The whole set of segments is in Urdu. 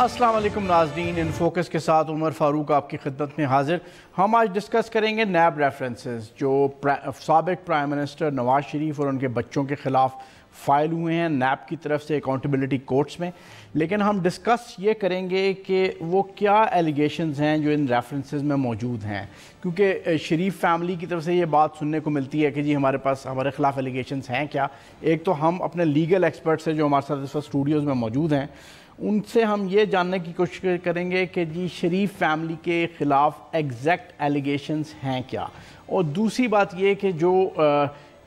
السلام علیکم ناظرین، ان فوکس کے ساتھ عمر فاروق آپ کی خدمت میں حاضر۔ ہم آج ڈسکس کریں گے نیب ریفرنسز جو سابق پرائم منسٹر نواز شریف اور ان کے بچوں کے خلاف فائل ہوئے ہیں نیب کی طرف سے اکاؤنٹیبلٹی کورٹس میں، لیکن ہم ڈسکس یہ کریں گے کہ وہ کیا ایلیگیشنز ہیں جو ان ریفرنسز میں موجود ہیں، کیونکہ شریف فیملی کی طرف سے یہ بات سننے کو ملتی ہے کہ جی ہمارے خلاف ایلیگیشنز ہیں کیا۔ ایک تو ہم اپنے لیگل ایکسپرٹ سے جو ہمارے ساتھ اس وقت اسٹوڈیوز میں موجود ہیں ان سے ہم یہ جاننے کی کوشش کریں گے کہ جی شریف فیملی کے خلاف ایگزیکٹ ایلیگیشنز ہیں کیا، اور دوسری بات یہ کہ جو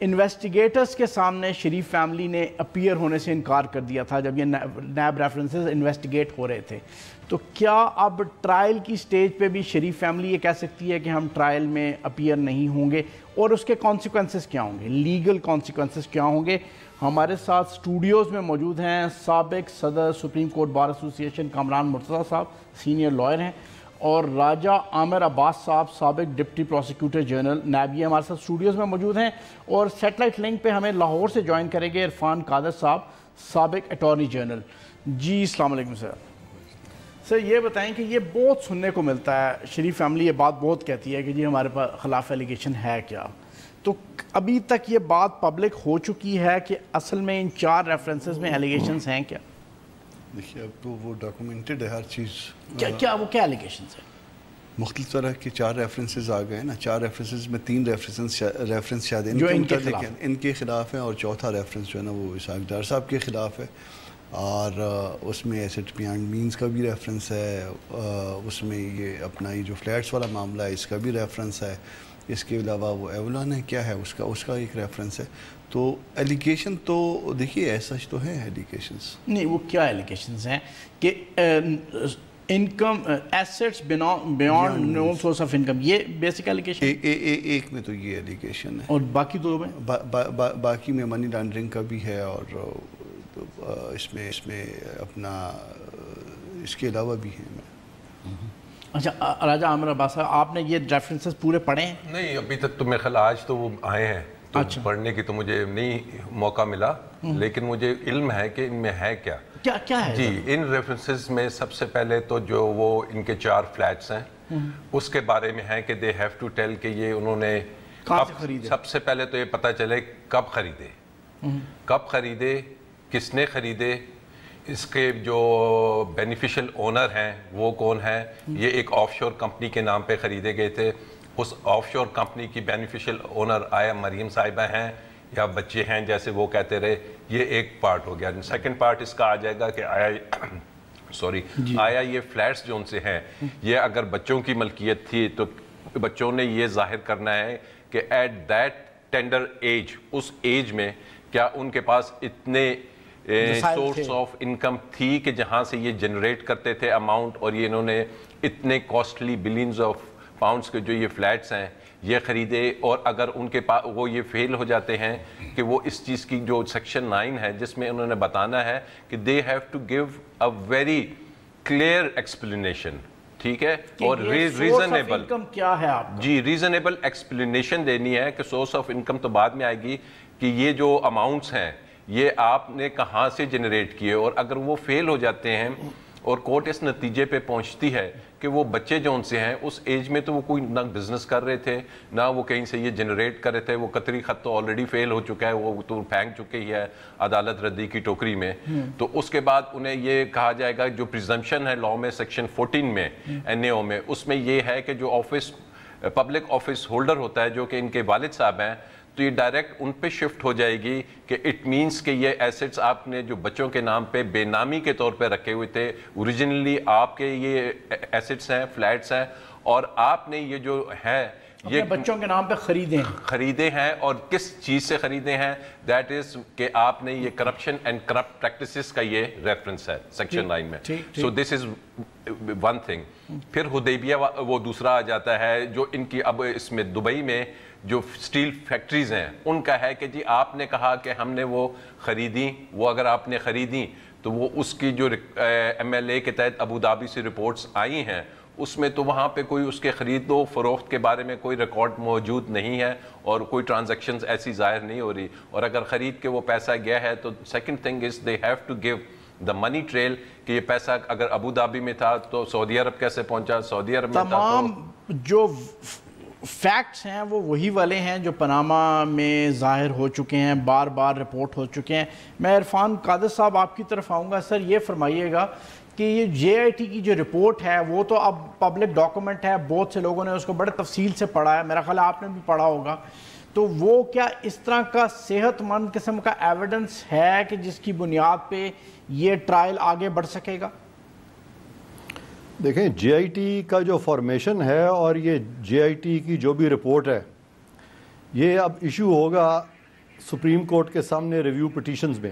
انویسٹیگیٹرز کے سامنے شریف فیملی نے اپیئر ہونے سے انکار کر دیا تھا جب یہ نیب ریفرنسز انویسٹیگیٹ ہو رہے تھے، تو کیا اب ٹرائل کی سٹیج پہ بھی شریف فیملی یہ کہہ سکتی ہے کہ ہم ٹرائل میں اپیئر نہیں ہوں گے، اور اس کے کانسیکوینسز کیا ہوں گے، لیگل کانسیکوینسز کیا ہوں گے؟ ہمارے ساتھ اسٹوڈیوز میں موجود ہیں سابق صدر سپریم کورٹ بار ایسوسی ایشن کامران مرتضیٰ صاحب، سینئر لائر ہیں، اور راجہ عامر عباس صاحب سابق ڈپٹی پروسیکیوٹر جنرل نیب، یہ ہمارے ساتھ اسٹوڈیوز میں موجود ہیں، اور سیٹلائٹ لنک پہ ہمیں لاہور سے جوائن کریں گے عرفان قادر صاحب سابق اٹارنی جنرل۔ جی السلام علیکم سر۔ سر یہ بتائیں کہ یہ بہت سننے کو ملتا ہے، شریف فیملی یہ بات بہت کہتی ہے کہ جی ہمارے پاس خلاف ایلیگیشن ہے کیا، تو ابھی تک یہ بات پبلک ہو چکی ہے کہ اصل میں ان 4 ریفرنسز میں ایلیگیشنز ہیں کیا؟ دیکھیے اب تو وہ ڈاکومنٹڈ ہے ہر چیز۔ وہ کیا ایلیگیشنز ہیں؟ مختلف طرح کے 4 ریفرنسز آ گئے نا، 4 ریفرنسز میں 3 ریفرنس شاید ان کے خلاف ہیں، اور چوتھا ریفرنس جو ہے نا وہ اسحاق ڈار صاحب کے خلاف ہے، اور اس میں ایسٹ بیانڈ مینز کا بھی ریفرنس ہے، اس میں یہ اپنا یہ جو فلیٹس والا معاملہ ہے اس کا بھی ریفرنس ہے، اس کے علاوہ وہ ایولان ہے کیا ہے اس کا ایک ریفرنس ہے۔ تو ایلیگیشن تو دیکھیے ایسا تو ہے ایلیگیشنز، نہیں وہ کیا ایلیگیشنز ہیں کہ income assets beyond known source of income, یہ بیسک ایلیگیشن ایک میں تو یہ ایلیگیشن ہے، اور باقی 2 میں باقی میں منی لانڈرنگ کا بھی ہے، اور اس میں اپنا اس کے علاوہ بھی ہے۔ اچھا راجہ عامر عباس صاحب، آپ نے یہ ریفرنسز پورے پڑھے ہیں؟ نہیں ابھی تک تو میرے خیال آج تو وہ آئے ہیں، تو پڑھنے کی تو مجھے نہیں موقع ملا، لیکن مجھے علم ہے کہ ان میں ہے کیا ہے۔ جی ان ریفرنسز میں سب سے پہلے تو جو وہ ان کے 4 فلیٹس ہیں اس کے بارے میں ہے کہ دے ہیو ٹو ٹیل کہ یہ انہوں نے سب سے پہلے تو یہ پتہ چلے کب خریدے، کس نے خریدے، اس کے جو بینیفیشل اونر ہیں وہ کون ہیں۔ یہ ایک آف شور کمپنی کے نام پہ خریدے گئے تھے، اس آف شور کمپنی کی بینیفیشل اونر آیا مریم صاحبہ ہیں یا بچے ہیں جیسے وہ کہتے رہے، یہ ایک پارٹ ہو گیا۔ سیکنڈ پارٹ اس کا آ جائے گا کہ آیا یہ فلیٹس جو ان سے ہیں یہ اگر بچوں کی ملکیت تھی تو بچوں نے یہ ظاہر کرنا ہے کہ ایٹ دیٹ ٹینڈر ایج، اس ایج میں کیا ان کے پاس اتنے سورس آف انکم تھی کہ جہاں سے یہ جنریٹ کرتے تھے اماؤنٹ، اور یہ انہوں نے اتنے کاسٹلی بلینز آف پاؤنڈز کے جو یہ فلیٹس ہیں یہ خریدے، اور اگر ان کے پاس وہ یہ فیل ہو جاتے ہیں کہ وہ اس چیز کی جو سیکشن 9 ہے جس میں انہوں نے بتانا ہے کہ they have to give a very clear explanation, ٹھیک ہے، اور ریزنیبل کیا ہے آپ جی ریزنیبل ایکسپلینیشن دینی ہے کہ سورس آف انکم تو بعد میں آئے گی کہ یہ جو اماؤنٹس ہیں یہ آپ نے کہاں سے جنریٹ کیے، اور اگر وہ فیل ہو جاتے ہیں اور کورٹ اس نتیجے پہ پہنچتی ہے کہ وہ بچے جو ان سے ہیں اس ایج میں تو وہ کوئی نہ بزنس کر رہے تھے نہ وہ کہیں سے یہ جنریٹ کر رہے تھے، وہ قطری خط تو آلریڈی فیل ہو چکا ہے، وہ تو پھینک چکے ہی ہے عدالت ردی کی ٹوکری میں، تو اس کے بعد انہیں یہ کہا جائے گا جو پریزمپشن ہے لاء میں سیکشن 14 میں NAO میں، اس میں یہ ہے کہ جو پبلک آفس ہولڈر ہوتا ہے جو کہ ان کے والد صاحب ہیں، تو یہ ڈائریکٹ ان پہ شفٹ ہو جائے گی کہ اٹ مینس کہ یہ ایسٹس آپ نے جو بچوں کے نام پہ بے نامی کے طور پہ رکھے ہوئے تھے، اوریجنلی آپ کے یہ ایسٹس ہیں، فلیٹس ہیں، اور آپ نے یہ جو ہے یہ بچوں کے نام پہ خریدے ہیں، اور کس چیز سے خریدے ہیں، دیٹ از کہ آپ نے یہ کرپشن اینڈ کرپٹ پریکٹسز کا یہ ریفرنس ہے سیکشن 9 میں۔ سو دس از ون تھنگ۔ پھر حدیبیہ وہ دوسرا آ جاتا ہے جو ان کی اب اس میں دبئی میں جو سٹیل فیکٹریز ہیں ان کا ہے کہ جی آپ نے کہا کہ ہم نے وہ خریدیں، وہ اگر آپ نے خریدیں تو وہ اس کی جو MLA کے تحت ابوظہبی سے رپورٹس آئی ہیں اس میں تو وہاں پہ کوئی اس کے خرید و فروخت کے بارے میں کوئی ریکارڈ موجود نہیں ہے اور کوئی ٹرانزیکشنز ایسی ظاہر نہیں ہو رہی، اور اگر خرید کے وہ پیسہ گیا ہے تو second thing is they have to give the money trail کہ یہ پیسہ اگر ابو دھابی میں تھا تو سعودی عرب کیسے پہنچا, سعودی عرب میں تھا. تمام جو فیکٹس ہیں وہ وہی والے ہیں جو پاناما میں ظاہر ہو چکے ہیں, بار بار رپورٹ ہو چکے ہیں. میں عرفان قادر صاحب آپ کی طرف آؤں گا. سر یہ فرمائیے گا کہ یہ جے آئی ٹی کی جو رپورٹ ہے وہ تو اب پبلک ڈاکومنٹ ہے, بہت سے لوگوں نے اس کو بڑے تفصیل سے پڑھا ہے, میرا خیال ہے آپ نے بھی پڑھا ہوگا. تو وہ کیا اس طرح کا صحت مند قسم کا ایویڈنس ہے کہ جس کی بنیاد پہ یہ ٹرائل آگے بڑھ سکے گا؟ دیکھیں, جے آئی ٹی کا جو فارمیشن ہے اور یہ جے آئی ٹی کی جو بھی رپورٹ ہے یہ اب ایشو ہوگا سپریم کورٹ کے سامنے ریویو پٹیشنز میں.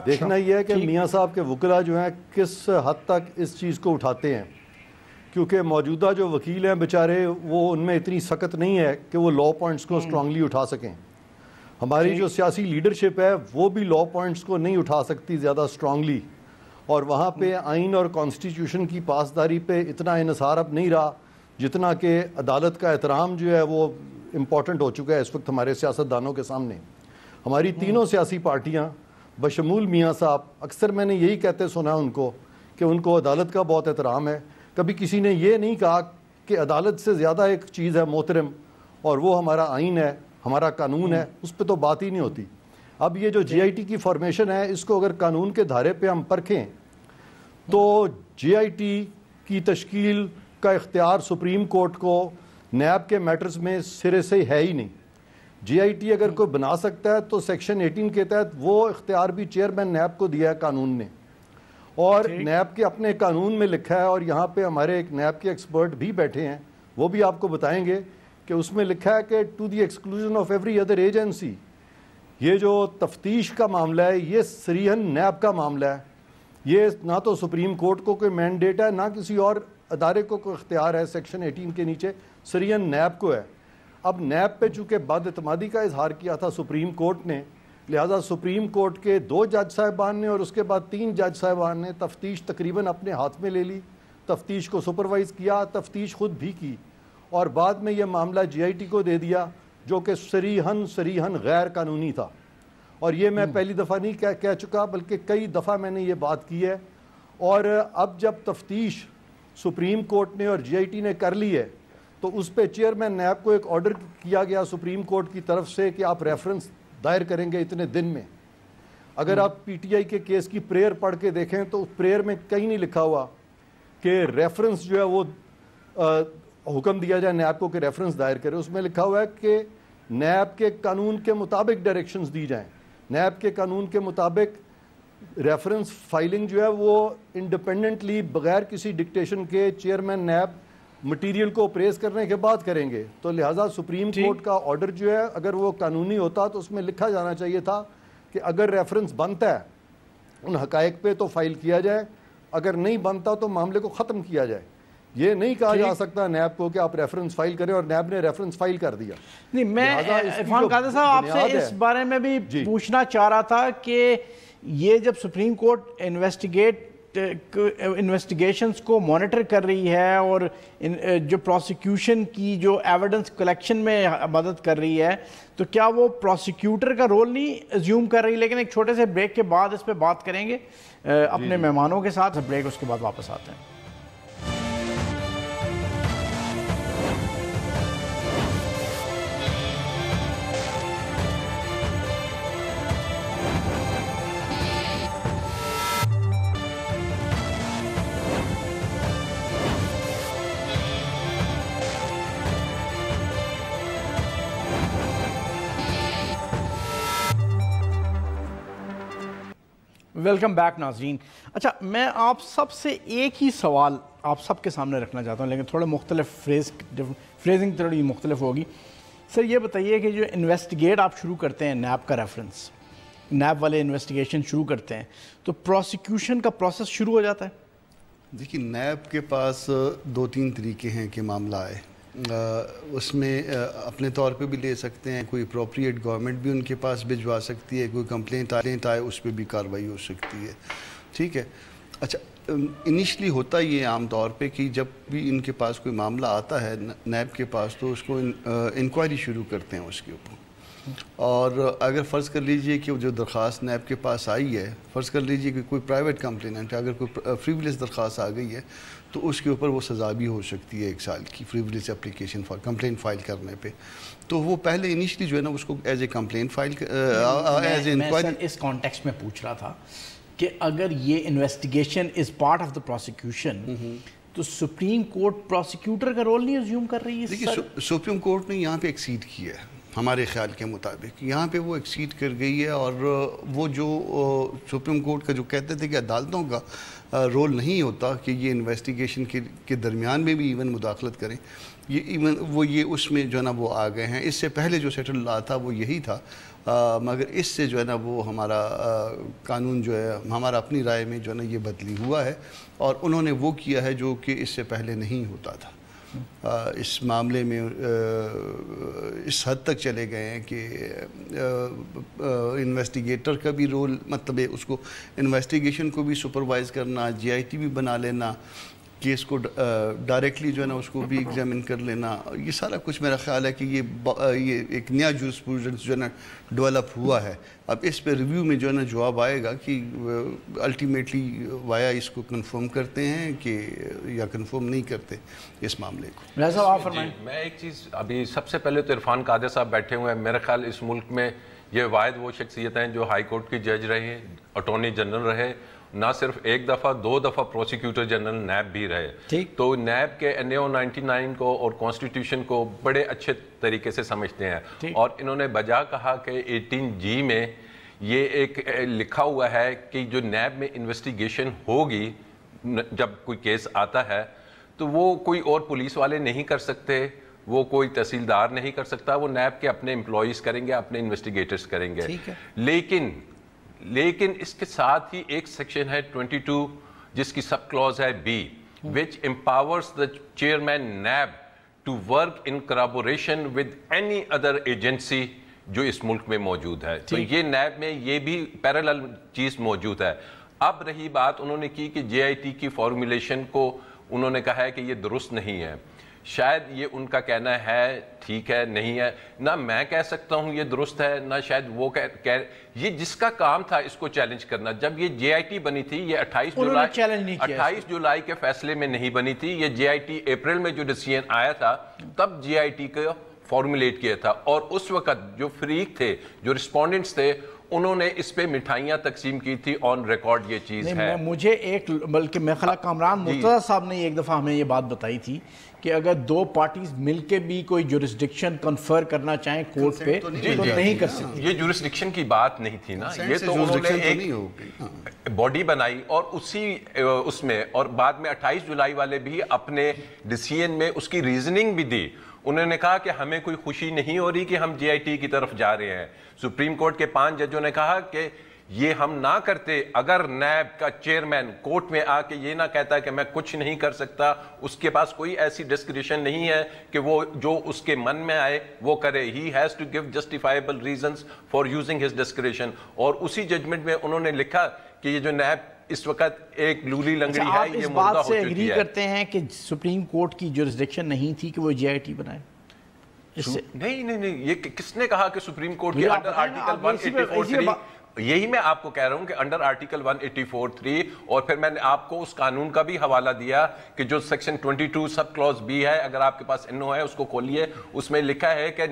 دیکھنا یہ ہے کہ میاں صاحب کے وکلاء جو ہیں کس حد تک اس چیز کو اٹھاتے ہیں, کیونکہ موجودہ جو وکیل ہیں بیچارے وہ ان میں اتنی سخت نہیں ہے کہ وہ لا پوائنٹس کو اسٹرانگلی اٹھا سکیں. ہماری جو سیاسی لیڈرشپ ہے وہ بھی لا پوائنٹس کو نہیں اٹھا سکتی زیادہ اسٹرانگلی, اور وہاں پہ آئین اور کانسٹیٹیوشن کی پاسداری پہ اتنا انحصار اب نہیں رہا جتنا کہ عدالت کا احترام جو ہے وہ امپورٹنٹ ہو چکا ہے اس وقت ہمارے سیاستدانوں کے سامنے. ہماری تینوں سیاسی پارٹیاں بشمول میاں صاحب, اکثر میں نے یہی کہتے سنا ان کو کہ ان کو عدالت کا بہت احترام ہے. کبھی کسی نے یہ نہیں کہا کہ عدالت سے زیادہ ایک چیز ہے محترم, اور وہ ہمارا آئین ہے, ہمارا قانون ہے, اس پہ تو بات ہی نہیں ہوتی. اب یہ جو جے آئی ٹی کی فارمیشن ہے اس کو اگر قانون کے دھارے پہ ہم پرکھیں تو جے آئی ٹی کی تشکیل کا اختیار سپریم کورٹ کو نیب کے میٹرز میں سرے سے ہے ہی نہیں. جے آئی ٹی اگر کوئی بنا سکتا ہے تو سیکشن 18 کے تحت وہ اختیار بھی چیئرمین نیب کو دیا ہے قانون نے, اور نیب کے اپنے قانون میں لکھا ہے, اور یہاں پہ ہمارے ایک نیب کے ایکسپرٹ بھی بیٹھے ہیں وہ بھی آپ کو بتائیں گے کہ اس میں لکھا ہے کہ to the exclusion of every other agency, یہ جو تفتیش کا معاملہ ہے یہ صریحاً نیب کا معاملہ ہے. یہ نہ تو سپریم کورٹ کو کوئی مینڈیٹ ہے نہ کسی اور ادارے کو کوئی اختیار ہے سیکشن 18 کے نیچے, صریحاً نیب کو ہے. اب نیب پہ چونکہ بد اعتمادی کا اظہار کیا تھا سپریم کورٹ نے, لہٰذا سپریم کورٹ کے 2 جج صاحبان نے اور اس کے بعد 3 جج صاحبان نے تفتیش تقریباً اپنے ہاتھ میں لے لی, تفتیش کو سپروائز کیا, تفتیش خود بھی کی, اور بعد میں یہ معاملہ جے آئی ٹی کو دے دیا جو کہ صریحاً غیر قانونی تھا. اور یہ میں پہلی دفعہ نہیں کہہ چکا بلکہ کئی دفعہ میں نے یہ بات کی ہے. اور اب جب تفتیش سپریم کورٹ نے اور جے آئی ٹی نے کر لی ہے تو اس پہ چیئرمین نیب کو ایک آرڈر کیا گیا سپریم کورٹ کی طرف سے کہ آپ ریفرنس دائر کریں گے اتنے دن میں. اگر آپ پی ٹی آئی کے کیس کی پریئر پڑھ کے دیکھیں تو اس پریئر میں کہیں نہیں لکھا ہوا کہ ریفرنس جو ہے وہ حکم دیا جائے نیب کو کہ ریفرنس دائر کرے. اس میں لکھا ہوا ہے کہ نیب کے قانون کے مطابق ڈائریکشنز دی جائیں. نیب کے قانون کے مطابق ریفرنس فائلنگ جو ہے وہ انڈیپینڈنٹلی بغیر کسی ڈکٹیشن کے چیئرمین نیب مٹیریل کو اپریز کرنے کے بعد کریں گے. تو لہٰذا سپریم کورٹ کا آرڈر جو ہے اگر وہ قانونی ہوتا تو اس میں لکھا جانا چاہیے تھا کہ اگر ریفرنس بنتا ہے ان حقائق پہ تو فائل کیا جائے, اگر نہیں بنتا تو معاملے کو ختم کیا جائے. یہ نہیں کہا جا سکتا نیب کو کہ آپ ریفرنس فائل کریں, اور نیب نے ریفرنس فائل کر دیا. نہیں, میں عرفان قادر صاحب آپ سے اس بارے میں بھی پوچھنا چاہ رہا تھا کہ یہ جب سپریم کورٹ انویسٹیگیشنز کو مانیٹر کر رہی ہے اور جو پروسیکیوشن کی جو ایویڈنس کلیکشن میں مدد کر رہی ہے, تو کیا وہ پروسیکیوٹر کا رول نہیں ایزیوم کر رہی؟ لیکن ایک چھوٹے سے بریک کے بعد اس پہ بات کریں گے اپنے مہمانوں کے ساتھ. بریک, اس کے بعد واپس آتے ہیں. ویلکم بیک ناظرین. اچھا, میں آپ سب سے ایک ہی سوال آپ سب کے سامنے رکھنا چاہتا ہوں, لیکن تھوڑے مختلف فریزنگ تھوڑی مختلف ہوگی. سر یہ بتائیے کہ جو انویسٹیگیٹ آپ شروع کرتے ہیں, نیب کا ریفرنس, نیب والے انویسٹیگیشن شروع کرتے ہیں, تو پروسیکیوشن کا پروسیس شروع ہو جاتا ہے؟ دیکھیے, نیب کے پاس 2-3 طریقے ہیں کہ معاملہ آئے. اس میں اپنے طور پہ بھی لے سکتے ہیں, کوئی اپروپریٹ گورنمنٹ بھی ان کے پاس بھجوا سکتی ہے, کوئی کمپلینٹ آئے اس پہ بھی کارروائی ہو سکتی ہے. ٹھیک ہے. اچھا, انیشلی ہوتا یہ عام طور پہ کہ جب بھی ان کے پاس کوئی معاملہ آتا ہے نیب کے پاس تو اس کو انکوائری شروع کرتے ہیں اس کے اوپر. اور اگر فرض کر لیجئے کہ جو درخواست نیب کے پاس آئی ہے، فرض کر لیجئے کہ کوئی پرائیویٹ کمپلیننٹ ہے، اگر کوئی فریولیس درخواست آ گئی ہے تو اس کے اوپر وہ سزا بھی ہو سکتی ہے 1 سال کی فریولیس اپلیکیشن کمپلین فائل کرنے پہ. تو وہ پہلے انیشلی جو ہے نا اس کو as a complain file as a inquiry. اس کانٹیکسٹ میں پوچھ رہا تھا کہ اگر یہ investigation is part of the prosecution تو سپریم کورٹ پروسیکیوٹر کا رول نہیں ازیوم کر رہی ہے؟ دیکھیے سپریم کورٹ نے یہاں پہ ایکسیڈ کیا ہے ہمارے خیال کے مطابق، یہاں پہ وہ ایکسیڈ کر گئی ہے. اور وہ جو سپریم کورٹ کا جو کہتے تھے کہ عدالتوں کا رول نہیں ہوتا کہ یہ انویسٹیگیشن کے درمیان میں بھی ایون مداخلت کریں، یہ ایون وہ یہ اس میں جو ہے نا وہ آ گئے ہیں. اس سے پہلے جو سیٹل لا تھا وہ یہی تھا، مگر اس سے جو ہے نا وہ ہمارا قانون جو ہے ہمارا اپنی رائے میں جو ہے نا یہ بدلی ہوا ہے، اور انہوں نے وہ کیا ہے جو کہ اس سے پہلے نہیں ہوتا تھا. اس معاملے میں اس حد تک چلے گئے ہیں کہ انویسٹیگیٹر کا بھی رول، مطلب اس کو انویسٹیگیشن کو بھی سپروائز کرنا، GIT بھی بنا لینا، کیس کو ڈائریکٹلی جو ہے نا اس کو بھی ایگزامن کر لینا، یہ سارا کچھ میرا خیال ہے کہ یہ ایک نیا جورسپروڈنس جو ہے نا ڈیولپ ہوا ہے. اب اس پہ ریویو میں جو ہے نا جواب آئے گا کہ الٹیمیٹلی وایا اس کو کنفرم کرتے ہیں کہ یا کنفرم نہیں کرتے اس معاملے کو. میں ایک چیز ابھی سب سے پہلے تو عرفان قادر صاحب بیٹھے ہوئے ہیں، میرے خیال اس ملک میں یہ واحد وہ شخصیت ہیں جو ہائی کورٹ کی جج رہے ہیں، اٹارنی جنرل رہے، نہ صرف 1 دفعہ 2 دفعہ پروسیکیوٹر جنرل نیب بھی رہے. تو نیب کے NAO 99 کو اور کانسٹیٹیوشن کو بڑے اچھے طریقے سے سمجھتے ہیں، اور انہوں نے بجا کہا کہ 18G میں یہ ایک لکھا ہوا ہے کہ جو نیب میں انویسٹیگیشن ہوگی جب کوئی کیس آتا ہے تو وہ کوئی اور پولیس والے نہیں کر سکتے، وہ کوئی تحصیلدار نہیں کر سکتا، وہ نیب کے اپنے امپلائیز کریں گے، اپنے انویسٹیگیٹرز کریں گے. لیکن اس کے ساتھ ہی ایک سیکشن ہے 22 جس کی سب کلوز ہے B which empowers the chairman NAB to work in collaboration with any other agency جو اس ملک میں موجود ہے. تو یہ نیب میں یہ بھی پیرالل چیز موجود ہے. اب رہی بات انہوں نے کی کہ GIT کی فارمولیشن کو انہوں نے کہا ہے کہ یہ درست نہیں ہے. شاید یہ ان کا کہنا ہے ٹھیک ہے نہیں ہے، نہ میں کہہ سکتا ہوں یہ درست ہے، نہ شاید وہ یہ جس کا کام تھا اس کو چیلنج کرنا. جب یہ GIT بنی تھی یہ 28 جولائی کے فیصلے میں نہیں بنی تھی، یہ GIT اپریل میں جو ڈیسیژن آیا تھا تب GIT کو فارمولیٹ کیا تھا، اور اس وقت جو فریق تھے، جو رسپونڈنٹس تھے، انہوں نے اس پہ مٹھائیاں تقسیم کی تھی. آن ریکارڈ یہ چیز ہے. مجھے ایک بلکہ میں خلا کامران مرتضیٰ صاحب نے ایک دفعہ ہمیں یہ بات بتائی تھی کہ اگر 2 پارٹیز مل کے بھی کوئی جورسڈکشن کنفر کرنا چاہیں کورٹ پہ تو نہیں کر سکتی. یہ جورسڈکشن کی بات نہیں تھی نا، یہ تو انہوں نے ایک باڈی بنائی اور اسی اس میں، اور بعد میں 28 جولائی والے بھی اپنے ڈیسیژن میں اس کی ریزننگ بھی دی. انہوں نے کہا کہ ہمیں کوئی خوشی نہیں ہو رہی کہ ہم GIT کی طرف جا رہے ہیں. سپریم کورٹ کے 5 ججوں نے کہا کہ یہ ہم نہ کرتے اگر نیب کا چیئرمین کورٹ میں آ کے یہ نہ کہتا کہ میں کچھ نہیں کر سکتا، اس کے پاس کوئی ایسی ڈسکریشن نہیں ہے کہ وہ جو اس کے من میں آئے وہ کرے. He has to give justifiable reasons for using his discretion. اور اسی ججمنٹ میں انہوں نے لکھا کہ یہ جو نیب اس وقت ایک لولی لنگڑی ہے، یہ مردہ ہو چکی ہے. آپ اس بات سے ایگری کرتے ہیں کہ سپریم کورٹ کی جورسڈکشن نہیں تھی کہ وہ GIT بنائے؟ نہیں، یہ کس نے کہا کہ سپریم کورٹ کے انڈر آرٹیکل 184(3)؟ یہی میں آپ کو کہہ رہا ہوں کہ انڈر آرٹیکل 184(3) اور پھر میں نے آپ کو اس قانون کا بھی حوالہ دیا کہ جو سیکشن 22 سب کلوز B ہے، اگر آپ کے پاس NO ہے اس کو کھولیے، اس میں لکھا ہے کہ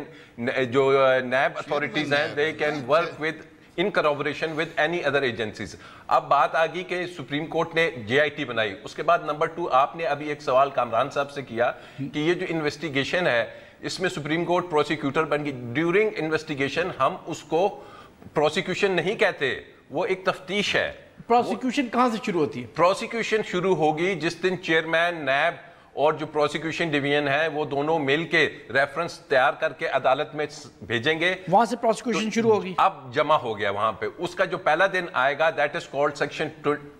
جو نیب اتھارٹیز ہیں they can work with in collaboration with any other agencies. اب بات آگئی کہ سپریم کورٹ نے GIT بنائی. اس کے بعد نمبر 2 آپ نے ابھی ایک سوال کامران صاحب سے کیا کہ یہ جو انویسٹیگیشن ہے اس میں سپریم کورٹ پروسیکیوٹر بن گئی. ڈیورنگ انویسٹیگیشن ہم اس کو پروسیکیوشن نہیں کہتے، وہ ایک تفتیش ہے. پروسیکیوشن کہاں سے شروع ہوتی ہے؟ پروسیکیوشن شروع ہوگی جس دن چیئرمین نیب اور جو پروسیکیوشن ڈویژن ہے وہ دونوں مل کے ریفرنس تیار کر کے عدالت میں بھیجیں گے، وہاں سے پروسیکیوشن شروع ہوگی. اب جمع ہو گیا وہاں پہ. اس کا جو پہلا دن آئے گا that is called section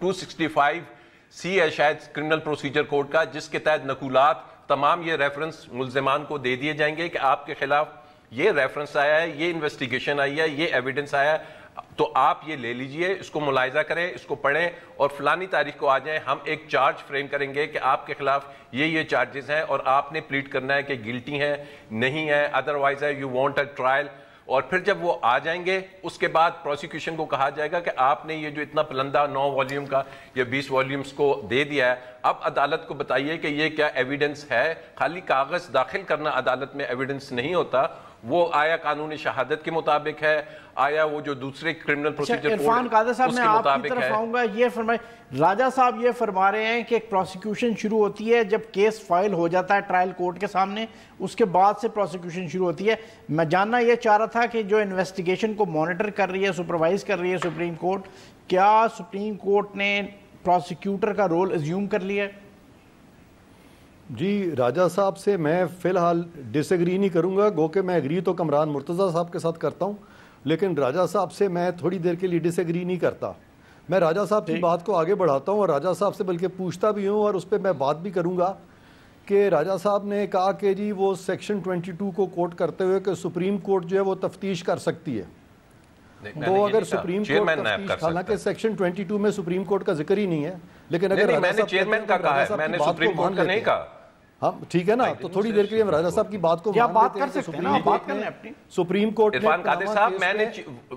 265C ہے شاید کرمنل پروسیجر کوڈ کا، جس کے تحت نقولات تمام یہ ریفرنس ملزمان کو دے دیے جائیں گے کہ آپ کے خلاف یہ ریفرنس آیا ہے، یہ انویسٹیگیشن آئی ہے، یہ ایویڈنس آیا ہے، تو آپ یہ لے لیجئے، اس کو ملاحظہ کریں، اس کو پڑھیں اور فلانی تاریخ کو آ جائیں. ہم ایک چارج فریم کریں گے کہ آپ کے خلاف یہ چارجز ہیں اور آپ نے پلیڈ کرنا ہے کہ گلٹی ہیں نہیں ہے، ادروائز ہے یو وانٹ اے ٹرائل. اور پھر جب وہ آ جائیں گے اس کے بعد پروسیکیوشن کو کہا جائے گا کہ آپ نے یہ جو اتنا پلندہ 9 والیوم کا یا 20 والیومز کو دے دیا ہے، اب عدالت کو بتائیے کہ یہ کیا ایویڈنس ہے. خالی کاغذ داخل کرنا عدالت میں ایویڈنس نہیں ہوتا، وہ آیا قانون شہادت کے مطابق ہے، آیا وہ جو دوسرے کرمنل پروسیجر عرفان قادر صاحب میں آپ کی طرف آؤں گا. یہ فرمائے راجہ صاحب یہ فرما رہے ہیں کہ ایک پروسیکیوشن شروع ہوتی ہے جب کیس فائل ہو جاتا ہے ٹرائل کورٹ کے سامنے، اس کے بعد سے پروسیکیوشن شروع ہوتی ہے. میں جاننا یہ چاہ رہا تھا کہ جو انویسٹیگیشن کو مانیٹر کر رہی ہے، سپروائز کر رہی ہے سپریم کورٹ، کیا سپریم کورٹ نے پروسیکیوٹر کا رول ازیوم کر لیا ہے؟ جی راجہ صاحب سے میں فی الحال ڈس ایگری نہیں کروں گا، گو کہ میں ایگری تو کمران مرتضیٰ صاحب کے ساتھ کرتا ہوں، لیکن راجہ صاحب سے میں تھوڑی دیر کے لیے ڈس ایگری نہیں کرتا. میں راجہ صاحب کی بات کو آگے بڑھاتا ہوں اور راجہ صاحب سے بلکہ پوچھتا بھی ہوں اور اس پہ میں بات بھی کروں گا کہ راجہ صاحب نے کہا کہ جی وہ سیکشن 22 کو کوٹ کرتے ہوئے کہ سپریم کورٹ جو ہے وہ تفتیش کر سکتی ہے. تو اگر سپریم کورٹ تفتیش، حالانکہ سیکشن 22 میں سپریم کورٹ کا ذکر ہی نہیں ہے، لیکن اگر میں نے چیئرمین کا کہا ہے، میں نے سپریم کورٹ کا نہیں کہا. ہاں ٹھیک ہے نا، تو تھوڑی دیر کے لیے ہم راجہ صاحب کی بات کو مان لیتے ہیں. سپریم کورٹ نے عرفان قادر صاحب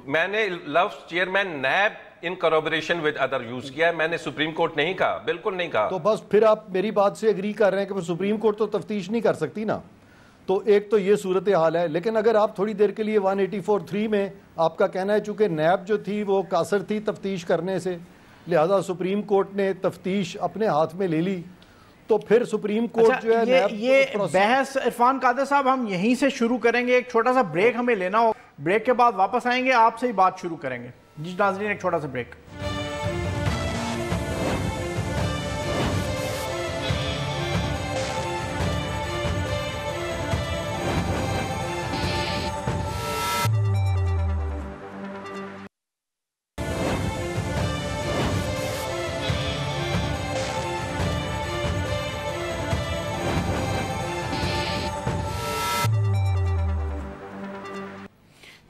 میں نے لفظ chairman NAB in corporation with other use کیا ہے، میں نے سپریم کورٹ نہیں کہا، بالکل نہیں کہا. تو بس پھر آپ میری بات سے ایگری کر رہے ہیں کہ سپریم کورٹ تو تفتیش نہیں کر سکتی نا. تو ایک تو یہ صورتحال ہے. لیکن اگر آپ تھوڑی دیر کے لیے 184(3) میں آپ کا کہنا ہے چونکہ نیب جو تھی وہ قاصر تھی تفتیش کرنے سے، لہذا سپریم کورٹ نے تفتیش اپنے ہاتھ میں لے لی، تو پھر سپریم کورٹ جو ہے یہ بحث عرفان قادر صاحب ہم یہیں سے شروع کریں گے. ایک چھوٹا سا بریک ہمیں لینا ہو، بریک کے بعد واپس آئیں گے، آپ سے ہی بات شروع کریں گے. جی ناظرین ایک چھوٹا سا بریک.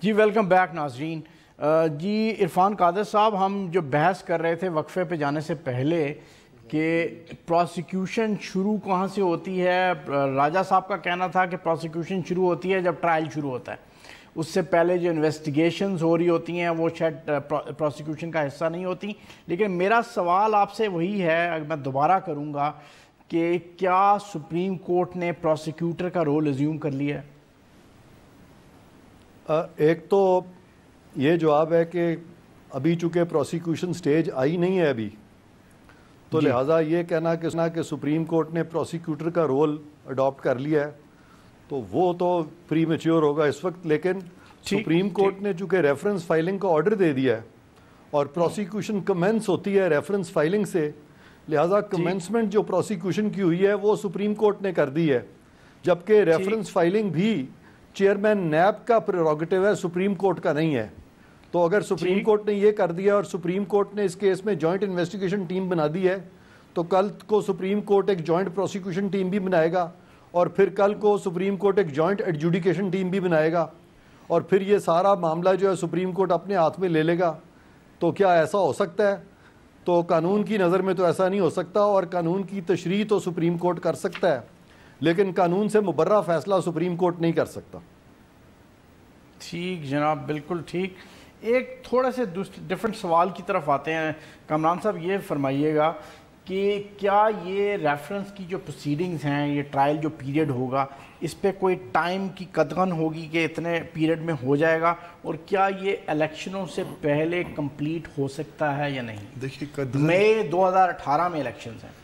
جی ویلکم بیک ناظرین. جی عرفان قادر صاحب، ہم جو بحث کر رہے تھے وقفے پہ جانے سے پہلے کہ پروسیکیوشن شروع کہاں سے ہوتی ہے، راجہ صاحب کا کہنا تھا کہ پروسیکیوشن شروع ہوتی ہے جب ٹرائل شروع ہوتا ہے، اس سے پہلے جو انویسٹیگیشنز ہو رہی ہوتی ہیں وہ شاید پروسیکیوشن کا حصہ نہیں ہوتی. لیکن میرا سوال آپ سے وہی ہے، میں دوبارہ کروں گا کہ کیا سپریم کورٹ نے پروسیکیوٹر کا رول ازیوم کر لیا ہے؟ ایک تو یہ جواب ہے کہ ابھی چونکہ پروسیکیوشن سٹیج آئی نہیں ہے ابھی، تو لہٰذا یہ کہنا کہ سپریم کورٹ نے پروسیکیوٹر کا رول اڈاپٹ کر لیا ہے تو وہ تو پری میچیور ہوگا اس وقت. لیکن سپریم کورٹ نے چونکہ ریفرنس فائلنگ کا آرڈر دے دیا ہے اور پروسیکیوشن کمنس ہوتی ہے ریفرنس فائلنگ سے، لہٰذا کمنسمنٹ جو پروسیکیوشن کی ہوئی ہے وہ سپریم کورٹ نے کر دی ہے، جبکہ ریفرنس فائلنگ بھی چیئرمین نیب کا پریروگیٹو ہے، سپریم کورٹ کا نہیں ہے. تو اگر سپریم کورٹ نے یہ کر دیا اور سپریم کورٹ نے اس کیس میں جوائنٹ انویسٹیگیشن ٹیم بنا دی ہے تو کل کو سپریم کورٹ ایک جوائنٹ پروسیکیوشن ٹیم بھی بنائے گا اور پھر کل کو سپریم کورٹ ایک جوائنٹ ایڈجوڈیکیشن ٹیم بھی بنائے گا اور پھر یہ سارا معاملہ جو ہے سپریم کورٹ اپنے ہاتھ میں لے لے گا. تو کیا ایسا ہو سکتا ہے؟ تو قانون کی نظر میں تو ایسا نہیں ہو سکتا، اور قانون کی تشریح تو سپریم کورٹ کر سکتا ہے لیکن قانون سے مبرہ فیصلہ سپریم کورٹ نہیں کر سکتا. ٹھیک جناب، بالکل ٹھیک. ایک تھوڑا سے ڈیفرنٹ سوال کی طرف آتے ہیں. کامران صاحب یہ فرمائیے گا کہ کیا یہ ریفرنس کی جو پروسیڈنگز ہیں، یہ ٹرائل جو پیریڈ ہوگا، اس پہ کوئی ٹائم کی قدغن ہوگی کہ اتنے پیریڈ میں ہو جائے گا، اور کیا یہ الیکشنوں سے پہلے کمپلیٹ ہو سکتا ہے یا نہیں؟ دیکھیے مئی 2018 میں الیکشنز ہیں.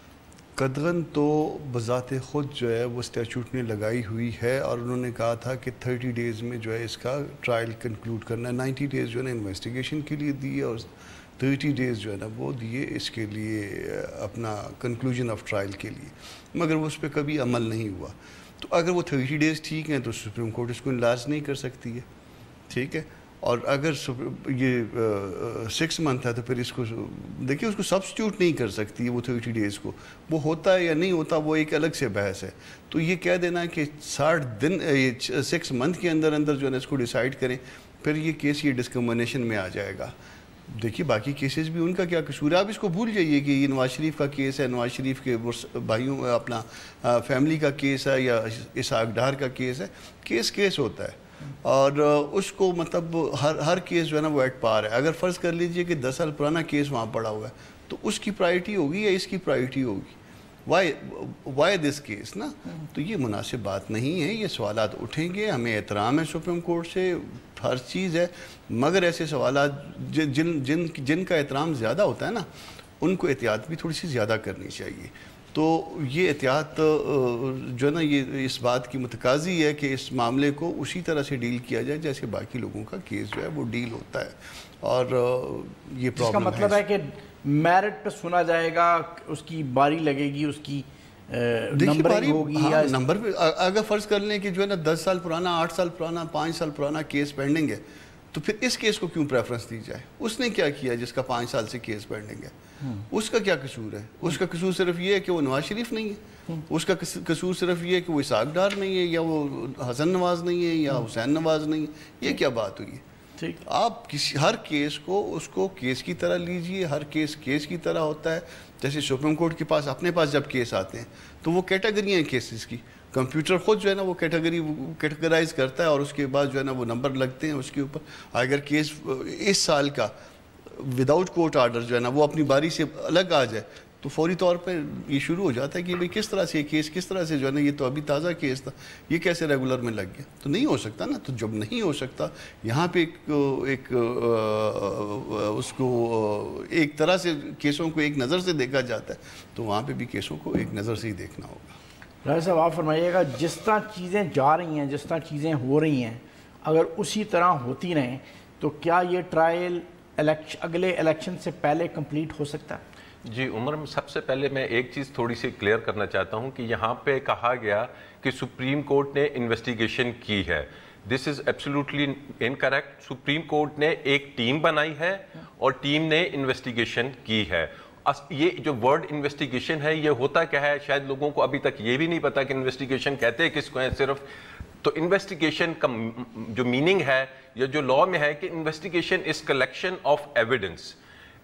قدغن تو بذات خود جو ہے وہ اسٹیچوٹ نے لگائی ہوئی ہے اور انہوں نے کہا تھا کہ 30 ڈیز میں جو ہے اس کا ٹرائل کنکلوڈ کرنا ہے. 90 ڈیز جو ہے نا انویسٹیگیشن کے لیے دیے اور 30 ڈیز جو ہے نا وہ دیے اس کے لیے اپنا کنکلوژن آف ٹرائل کے لیے، مگر وہ اس پہ کبھی عمل نہیں ہوا. تو اگر وہ 30 ڈیز ٹھیک ہیں تو سپریم کورٹ اس کو انلارج نہیں کر سکتی ہے، ٹھیک ہے. اور اگر یہ 6 منتھ ہے تو پھر اس کو دیکھیے اس کو سبسٹیوٹ نہیں کر سکتی ہے وہ 30 ڈیز کو. وہ ہوتا ہے یا نہیں ہوتا وہ ایک الگ سے بحث ہے. تو یہ کہہ دینا کہ 60 دن 6 منتھ کے اندر اندر جو ہے نا اس کو ڈیسائیڈ کریں، پھر یہ کیس یہ ڈسکرمنیشن میں آ جائے گا. دیکھیے باقی کیسز بھی ان کا کیا قصور ہے. آپ اس کو بھول جائیے کہ یہ نواز شریف کا کیس ہے، نواز شریف کے بھائیوں اپنا فیملی کا کیس ہے یا اسحاق ڈار کا کیس ہے. کیس ہوتا ہے. اور اس کو مطلب ہر کیس جو ہے نا وہ ایٹ پار ہے. اگر فرض کر لیجئے کہ 10 سال پرانا کیس وہاں پڑا ہوا ہے تو اس کی پرائرٹی ہوگی یا اس کی پرائرٹی ہوگی؟ وائی دس کیس نا. تو یہ مناسب بات نہیں ہے. یہ سوالات اٹھیں گے, ہمیں احترام ہے سپریم کورٹ سے, ہر چیز ہے, مگر ایسے سوالات جن کا احترام زیادہ ہوتا ہے نا ان کو احتیاط بھی تھوڑی سی زیادہ کرنی چاہیے. تو یہ احتیاط جو ہے نا یہ اس بات کی متقاضی ہے کہ اس معاملے کو اسی طرح سے ڈیل کیا جائے جیسے باقی لوگوں کا کیس جو ہے وہ ڈیل ہوتا ہے. اور یہ پرابلم ہے. اس کا مطلب ہے کہ میرٹ پہ سنا جائے گا, اس کی باری لگے گی, اس کی نمبرنگ ہوگی. نمبر پہ اگر فرض کر لیں کہ جو ہے نا 10 سال پرانا, 8 سال پرانا, 5 سال پرانا کیس پینڈنگ ہے تو پھر اس کیس کو کیوں پریفرنس دی جائے؟ اس نے کیا کیا جس کا 5 سال سے کیس پینڈنگ ہے؟ اس کا کیا قصور ہے؟ اس کا قصور صرف یہ ہے کہ وہ نواز شریف نہیں ہے, اس کا قصور صرف یہ ہے کہ وہ اسحاق ڈار نہیں ہے, یا وہ حسن نواز نہیں ہے, یا حسین نواز نہیں ہے. یہ کیا بات ہوئی ہے؟ آپ ہر کیس کو اس کو کیس کی طرح لیجئے. ہر کیس کی طرح ہوتا ہے. جیسے سپریم کورٹ کے پاس اپنے پاس جب کیس آتے ہیں تو وہ کیٹیگریاں ہیں کیسز کی. کمپیوٹر خود جو ہے نا وہ کیٹیگرائز کرتا ہے اور اس کے بعد جو ہے نا وہ نمبر لگتے ہیں اس کے اوپر. اگر کیس اس سال کا وداؤٹ کورٹ آرڈر جو ہے نا وہ اپنی باری سے الگ آ جائے تو فوری طور پہ یہ شروع ہو جاتا ہے کہ بھئی کس طرح سے یہ کیس کس طرح سے جو ہے نا یہ تو ابھی تازہ کیس تھا, یہ کیسے ریگولر میں لگ گیا. تو نہیں ہو سکتا نا. تو جب نہیں ہو سکتا یہاں پہ ایک اس کو ایک طرح سے کیسوں کو ایک نظر سے دیکھا جاتا ہے تو وہاں پہ بھی کیسوں کو ایک نظر سے ہی دیکھنا ہوگا. راجہ صاحب آپ فرمائیے گا, جس طرح چیزیں جا رہی ہیں, جس طرح چیزیں ہو رہی ہیں, اگر اسی طرح ہوتی رہیں تو کیا یہ ٹرائل اگلے الیکشن سے پہلے کمپلیٹ ہو سکتا ہے؟ جی عمر, سب سے پہلے میں ایک چیز تھوڑی سی کلیئر کرنا چاہتا ہوں کہ یہاں پہ کہا گیا کہ سپریم کورٹ نے انویسٹیگیشن کی ہے. This is absolutely incorrect. Supreme court نے ایک ٹیم بنائی ہے اور ٹیم نے انویسٹیگیشن کی ہے. یہ جو ورڈ انویسٹیگیشن ہے یہ ہوتا کیا ہے, شاید لوگوں کو ابھی تک یہ بھی نہیں پتا کہ انویسٹیگیشن کہتے کس کو ہیں صرف. تو انویسٹیگیشن کا جو میننگ ہے یا جو لاء میں ہے کہ investigation is collection of evidence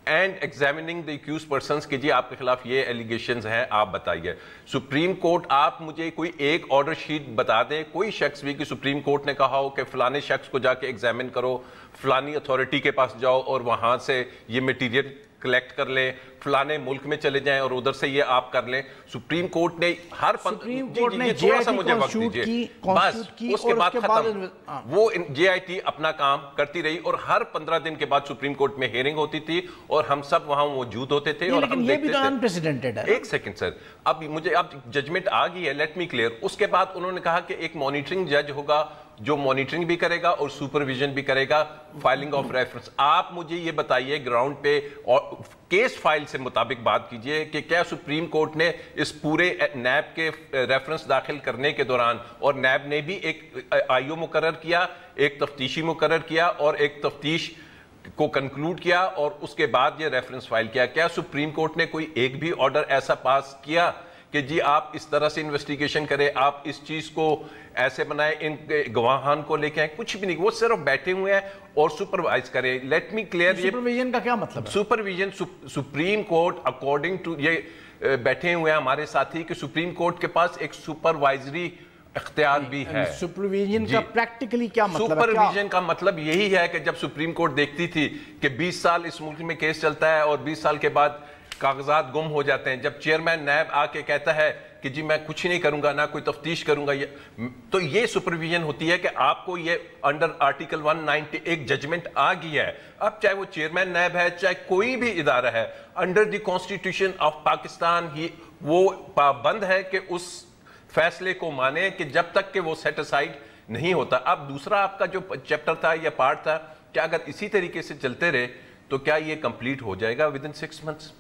and examining the accused persons کہ جی آپ کے خلاف یہ ایلیگیشنز ہیں, آپ بتائیے. سپریم کورٹ, آپ مجھے کوئی ایک آرڈر شیٹ بتا دیں, کوئی شخص بھی کہ سپریم کورٹ نے کہا ہو کہ فلانے شخص کو جا کے ایگزامن کرو, فلانی اتھارٹی کے پاس جاؤ اور وہاں سے یہ میٹیریل کلیکٹ کر لیں, فلانے ملک میں چلے جائیں اور ادھر سے یہ آپ کر لیں. سپریم کورٹ نے ہر تھوڑا سا مجھے وقت دیجیے بس, اس کے بعد ختم. وہ جے آئی ٹی اپنا کام کرتی رہی اور ہر 15 دن کے بعد سپریم کورٹ میں ہیئرنگ ہوتی تھی اور ہم سب وہاں موجود ہوتے تھے اور ہم دیکھتے تھے. ایک سیکنڈ سر, اب مجھے اب ججمنٹ آ گئی ہے, لیٹ می کلیئر. اس کے بعد انہوں نے کہا کہ ایک مانیٹرنگ جج ہوگا جو مانیٹرنگ بھی کرے گا اور سپرویژن بھی کرے گا, فائلنگ آف ریفرنس. آپ مجھے یہ بتائیے گراؤنڈ پہ اور کیس فائل سے مطابق بات کیجئے کہ کیا سپریم کورٹ نے اس پورے نیب کے ریفرنس داخل کرنے کے دوران, اور نیب نے بھی ایک آئی او مقرر کیا, ایک تفتیشی مقرر کیا اور ایک تفتیش کو کنکلوڈ کیا اور اس کے بعد یہ ریفرنس فائل کیا, کیا سپریم کورٹ نے کوئی ایک بھی آرڈر ایسا پاس کیا کہ جی آپ اس طرح سے انویسٹیگیشن کریں, آپ اس چیز کو ایسے بنائیں, ان گواہان کو لے کے آئیں؟ کچھ بھی نہیں. وہ صرف بیٹھے ہوئے ہیں اور سپروائز کریں. Let me clear. سپرویژن کا کیا مطلب ہے؟ Supervision, supreme court according to یہ بیٹھے ہوئے ہیں ہمارے ساتھی کہ سپریم کورٹ کے پاس ایک سپروائزری اختیار بھی ہے. سپرویژن کا پریکٹیکلی کیا مطلب ہے؟ سپرویژن کا مطلب یہی ہے کہ جب سپریم کورٹ دیکھتی تھی کہ 20 سال اس ملک میں کیس چلتا ہے اور 20 سال کے بعد کاغذات گم ہو جاتے ہیں, جب چیئرمین نیب آ کے کہتا ہے کہ جی میں کچھ نہیں کروں گا, نہ کوئی تفتیش کروں گا, تو یہ سپرویژن ہوتی ہے کہ آپ کو یہ انڈر آرٹیکل 190 ایک ججمنٹ آ گئی ہے. اب چاہے وہ چیئرمین نیب ہے, چاہے کوئی بھی ادارہ ہے, under the constitution of Pakistan وہ پابند ہے کہ اس فیصلے کو مانے کہ جب تک کہ وہ سیٹ اسائیڈ نہیں ہوتا. اب دوسرا آپ کا جو چیپٹر تھا یا پارٹ تھا کہ اگر اسی طریقے سے چلتے رہے تو کیا یہ کمپلیٹ ہو جائے گا ود ان 6 months؟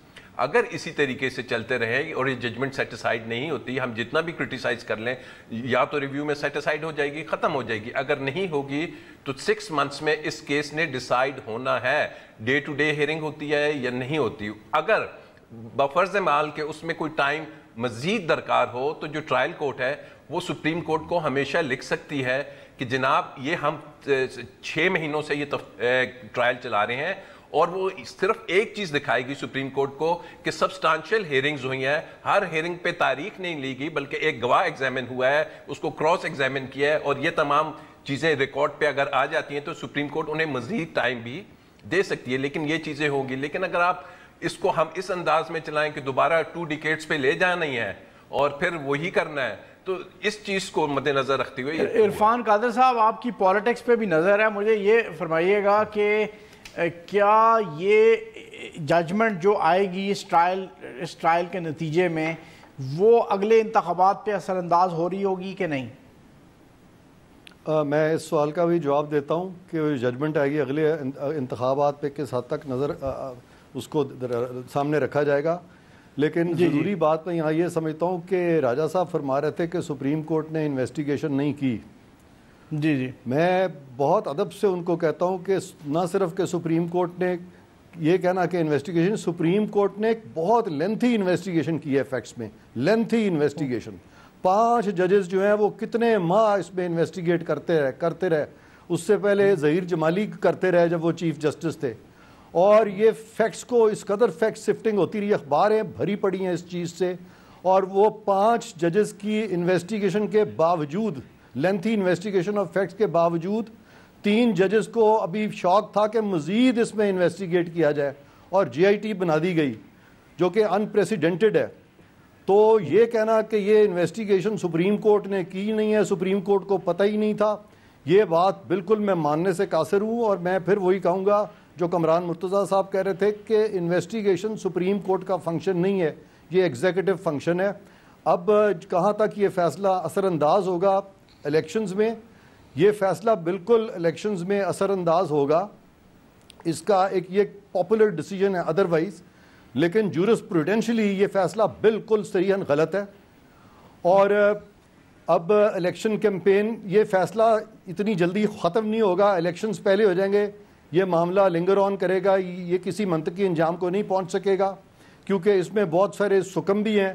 اگر اسی طریقے سے چلتے رہے اور یہ ججمنٹ سیٹ اسائیڈ نہیں ہوتی, ہم جتنا بھی کرٹیسائز کر لیں, یا تو ریویو میں سیٹ اسائیڈ ہو جائے گی, ختم ہو جائے گی. اگر نہیں ہوگی تو 6 months میں اس کیس نے ڈیسائیڈ ہونا ہے. ڈے ٹو ڈے ہیئرنگ ہوتی ہے یا نہیں ہوتی. اگر بفرض محال کہ اس میں کوئی ٹائم مزید درکار ہو تو جو ٹرائل کورٹ ہے وہ سپریم کورٹ کو ہمیشہ لکھ سکتی ہے کہ جناب یہ ہم 6 مہینوں سے یہ ٹرائل چلا رہے ہیں اور وہ صرف ایک چیز دکھائے گی سپریم کورٹ کو کہ سبسٹانشیل ہیئرنگز ہوئی ہیں, ہر ہیئرنگ پہ تاریخ نہیں لی گئی بلکہ ایک گواہ ایگزامن ہوا ہے, اس کو کراس ایگزامن کیا ہے, اور یہ تمام چیزیں ریکارڈ پہ اگر آ جاتی ہیں تو سپریم کورٹ انہیں مزید ٹائم بھی دے سکتی ہے. لیکن یہ چیزیں ہوگی. لیکن اگر آپ اس کو ہم اس انداز میں چلائیں کہ دوبارہ 2 ڈیکیڈز پہ لے جانا ہی ہے اور پھر وہی کرنا ہے, تو اس چیز کو مد نظر رکھتے ہوئے. عرفان قادر صاحب, آپ کی پالیٹکس پہ بھی نظر ہے, مجھے یہ فرمائیے گا کہ کیا یہ ججمنٹ جو آئے گی اس ٹرائل کے نتیجے میں وہ اگلے انتخابات پہ اثر انداز ہو رہی ہوگی کہ نہیں؟ میں اس سوال کا بھی جواب دیتا ہوں کہ ججمنٹ آئے گی اگلے انتخابات پہ کس حد تک نظر اس کو سامنے رکھا جائے گا. لیکن ضروری بات میں یہاں یہ سمجھتا ہوں کہ راجہ صاحب فرما رہے تھے کہ سپریم کورٹ نے انویسٹیگیشن نہیں کی. جی میں بہت ادب سے ان کو کہتا ہوں کہ نہ صرف کہ سپریم کورٹ نے یہ کہنا کہ انویسٹیگیشن, سپریم کورٹ نے ایک بہت لینتھی انویسٹیگیشن کی ہے فیکٹس میں, لینتھی انویسٹیگیشن. 5 ججز جو ہیں وہ کتنے ماہ اس میں انویسٹیگیٹ کرتے رہے. اس سے پہلے ظہیر جمالی کرتے رہے جب وہ چیف جسٹس تھے, اور یہ فیکٹس کو اس قدر فیکٹ سفٹنگ ہوتی رہی, اخباریں بھری پڑی ہیں اس چیز سے, اور وہ 5 ججز کی انویسٹیگیشن کے باوجود, لینتھی انویسٹیگیشن آف فیکٹس کے باوجود 3 ججز کو ابھی شوق تھا کہ مزید اس میں انویسٹیگیٹ کیا جائے, اور GIT بنا دی گئی جو کہ انپریسیڈنٹڈ ہے. تو یہ کہنا کہ یہ انویسٹیگیشن سپریم کورٹ نے کی نہیں ہے, سپریم کورٹ کو پتہ ہی نہیں تھا, یہ بات بالکل میں ماننے سے قاصر ہوں. اور میں پھر وہی کہوں گا جو کامران مرتضیٰ صاحب کہہ رہے تھے کہ انویسٹیگیشن سپریم کورٹ کا فنکشن نہیں ہے, یہ ایگزیکٹو فنکشن ہے. اب کہاں تک یہ فیصلہ اثر انداز ہوگا الیکشنز میں, یہ فیصلہ بالکل الیکشنز میں اثر انداز ہوگا. اس کا ایک یہ پاپولر ڈیسیجن ہے ادروائز, لیکن جورسپروڈینشلی یہ فیصلہ بالکل صریحاً غلط ہے. اور اب الیکشن کیمپین, یہ فیصلہ اتنی جلدی ختم نہیں ہوگا, الیکشنز پہلے ہو جائیں گے, یہ معاملہ لنگر آن کرے گا, یہ کسی منطقی انجام کو نہیں پہنچ سکے گا کیونکہ اس میں بہت سارے سکم بھی ہیں.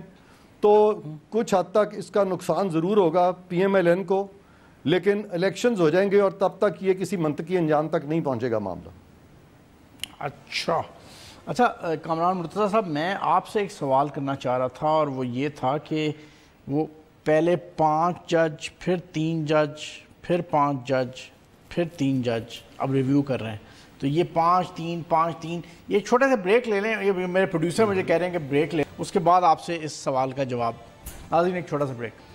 تو کچھ حد تک اس کا نقصان ضرور ہوگا PMLN کو, لیکن الیکشنز ہو جائیں گے اور تب تک یہ کسی منطقی انجام تک نہیں پہنچے گا معاملہ. اچھا کامران مرتضیٰ صاحب, میں آپ سے ایک سوال کرنا چاہ رہا تھا, اور وہ یہ تھا کہ وہ پہلے 5 جج, پھر 3 جج, پھر 5 جج, پھر 3 جج اب ریویو کر رہے ہیں, تو یہ 5-3 یہ چھوٹے سے بریک لے لیں. یہ میرے پروڈیوسر مجھے کہہ رہے ہیں کہ بریک لیں, اس کے بعد آپ سے اس سوال کا جواب. ناظرین ایک چھوٹا سا بریک.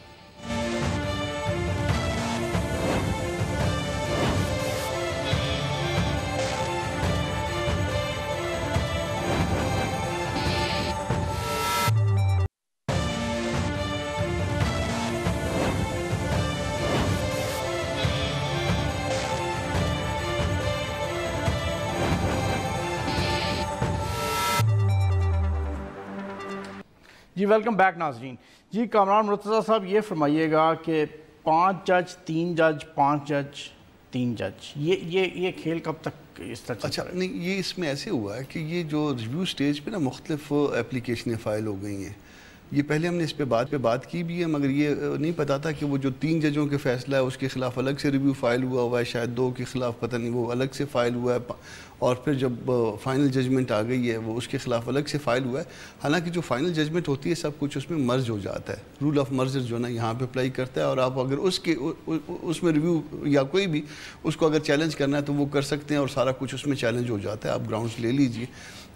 جی ویلکم بیک ناظرین. جی کامران مرتضیٰ صاحب, یہ فرمائیے گا کہ 5 جج 3 جج 5 جج 3 جج, یہ کھیل کب تک اس طرح؟ اچھا نہیں, یہ اس میں ایسے ہوا ہے کہ یہ جو ریویو سٹیج پہ نا مختلف اپلیکیشنیں فائل ہو گئی ہیں. یہ پہلے ہم نے اس پہ بات کی بھی ہے, مگر یہ نہیں پتا تھا کہ وہ جو 3 ججوں کے فیصلہ ہے اس کے خلاف الگ سے ریویو فائل ہوا ہے, شاید 2 کے خلاف پتہ نہیں وہ الگ سے فائل ہوا ہے, اور پھر جب فائنل ججمنٹ آ گئی ہے وہ اس کے خلاف الگ سے فائل ہوا ہے. حالانکہ جو فائنل ججمنٹ ہوتی ہے سب کچھ اس میں مرج ہو جاتا ہے, رول آف مرجر جو نا یہاں پہ اپلائی کرتا ہے, اور آپ اگر اس میں ریویو یا کوئی بھی اس کو اگر چیلنج کرنا ہے تو وہ کر سکتے ہیں, اور سارا کچھ اس میں چیلنج ہو جاتا ہے. آپ گراؤنڈز لے لیجئے.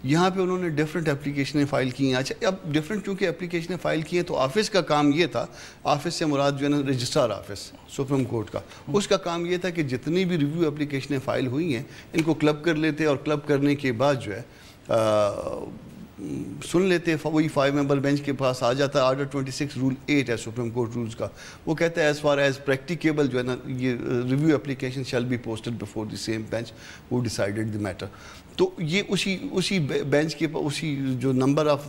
یہاں پہ انہوں نے ڈیفرنٹ اپلیکیشنیں فائل کی ہیں. اچھا اب ڈیفرنٹ چونکہ اپلیکیشنیں فائل کی ہیں تو آفس کا کام یہ تھا, آفس سے مراد جو ہے نا رجسٹرار آفس سپریم کورٹ کا, اس کا کام یہ تھا کہ جتنی بھی ریویو اپلیکیشنیں فائل ہوئی ہیں ان کو کلب کر لیتے, اور کلب کرنے کے بعد جو ہے سن لیتے, وہی 5 ممبر بینچ کے پاس آ جاتا ہے. آرڈر 26 رول 8 ہے سپریم کورٹ رولز کا, وہ کہتا ہے ایز فار ایز پریکٹیکیبل جو ہے نا یہ review application shall be posted before the same bench who decided the matter. تو یہ اسی بینچ کے اسی جو نمبر آف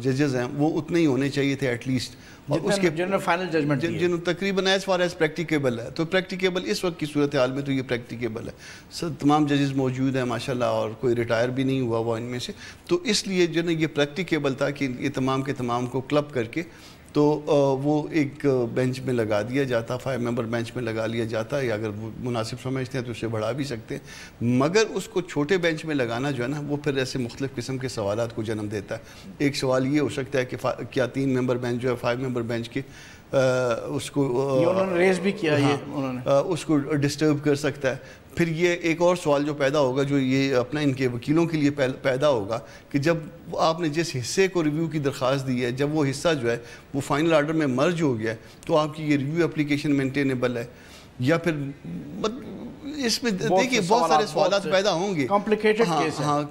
ججز ہیں وہ اتنے ہی ہونے چاہیے تھے ایٹ لیسٹ, اور اس کے جنہوں فائنل ججمنٹ جنہوں تقریباً ایز فار ایز پریکٹیکیبل ہے. تو پریکٹیکیبل اس وقت کی صورتحال میں تو یہ پریکٹیکیبل ہے. سر تمام ججز موجود ہیں ماشاءاللہ, اور کوئی ریٹائر بھی نہیں ہوا ان میں سے, تو اس لیے جو نا یہ پریکٹیکیبل تھا کہ یہ تمام کے تمام کو کلب کر کے تو وہ ایک بینچ میں لگا دیا جاتا، 5 ممبر بینچ میں لگا لیا جاتا ہے، یا اگر وہ مناسب سمجھتے ہیں تو اسے بڑھا بھی سکتے ہیں، مگر اس کو چھوٹے بینچ میں لگانا جو ہے نا وہ پھر ایسے مختلف قسم کے سوالات کو جنم دیتا ہے۔ ایک سوال یہ ہو سکتا ہے کہ کیا 3 ممبر بینچ جو ہے 5 ممبر بینچ کے اس کو انہوں نے ریز بھی کیا، اس کو ڈسٹرب کر سکتا ہے۔ پھر یہ ایک اور سوال جو پیدا ہوگا، جو یہ اپنا ان کے وکیلوں کے لیے پیدا ہوگا، کہ جب آپ نے جس حصے کو ریویو کی درخواست دی ہے، جب وہ حصہ جو ہے وہ فائنل آرڈر میں مرج ہو گیا ہے، تو آپ کی یہ ریویو اپلیکیشن مینٹینیبل ہے یا پھر اس میں دیکھیے بہت سارے سوالات پیدا ہوں گے۔ ہاں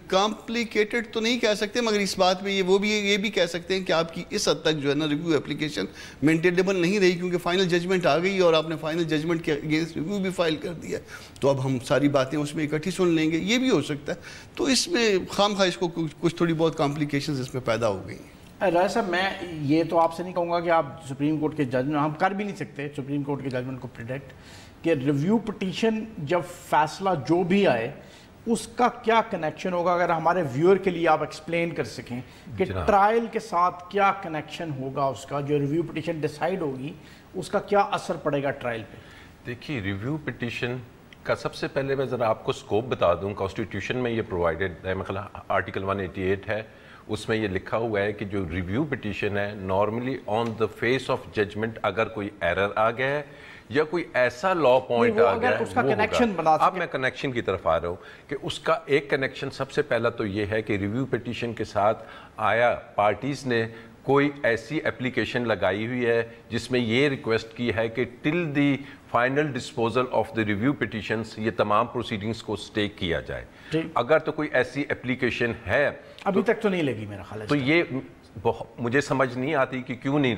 کمپلیکیٹڈ تو نہیں کہہ سکتے، مگر اس بات میں یہ بھی کہہ سکتے ہیں کہ آپ کی اس حد تک جو ہے نا ریویو اپلیکیشن مینٹینیبل نہیں رہی، کیونکہ فائنل ججمنٹ آ گئی اور آپ نے فائنل ججمنٹ کے اگینسٹ ریویو بھی فائل کر دیا، تو اب ہم ساری باتیں اس میں اکٹھی سن لیں گے، یہ بھی ہو سکتا ہے۔ تو اس میں خام خواہ اس کو کچھ تھوڑی بہت کمپلیکیشنز اس میں پیدا ہو گئی ہیں۔ راجہ صاحب میں یہ تو آپ سے نہیں کہوں گا کہ آپ سپریم کورٹ کے ججمنٹ، ہم کر بھی نہیں سکتے سپریم کورٹ کے ججمنٹ کو پریڈکٹ، کہ ریویو پٹیشن جب فیصلہ جو بھی آئے اس کا کیا کنیکشن ہوگا، اگر ہمارے ویور کے لیے آپ ایکسپلین کر سکیں کہ ٹرائل کے ساتھ کیا کنیکشن ہوگا، اس کا جو ریویو پٹیشن ڈیسائیڈ ہوگی اس کا کیا اثر پڑے گا ٹرائل پہ؟ دیکھیے ریویو پٹیشن کا سب سے پہلے میں ذرا آپ کو سکوپ بتا دوں، کانسٹیٹیوشن میں یہ پرووائڈڈ ہے، مثلا آرٹیکل 188 ہے، اس میں یہ لکھا ہوا ہے کہ جو ریویو پٹیشن ہے normally on the face of judgment اگر کوئی ایرر آ گیا ہے یا کوئی ایسا لا پوائنٹ آ گیا ہے، اب میں کنیکشن کی طرف آ رہا ہوں کہ اس کا ایک کنیکشن سب سے پہلا تو یہ ہے کہ ریویو پٹیشن کے ساتھ آیا پارٹیز نے کوئی ایسی اپلیکیشن لگائی ہوئی ہے جس میں یہ ریکویسٹ کی ہے کہ till the final disposal of the review petitions یہ تمام پروسیڈنگز کو سٹے کیا جائے۔ اگر تو کوئی ایسی اپلیکیشن ہے، ابھی تک تو نہیں لگی میرا خیال ہے، تو یہ مجھے سمجھ نہیں آتی کہ کیوں نہیں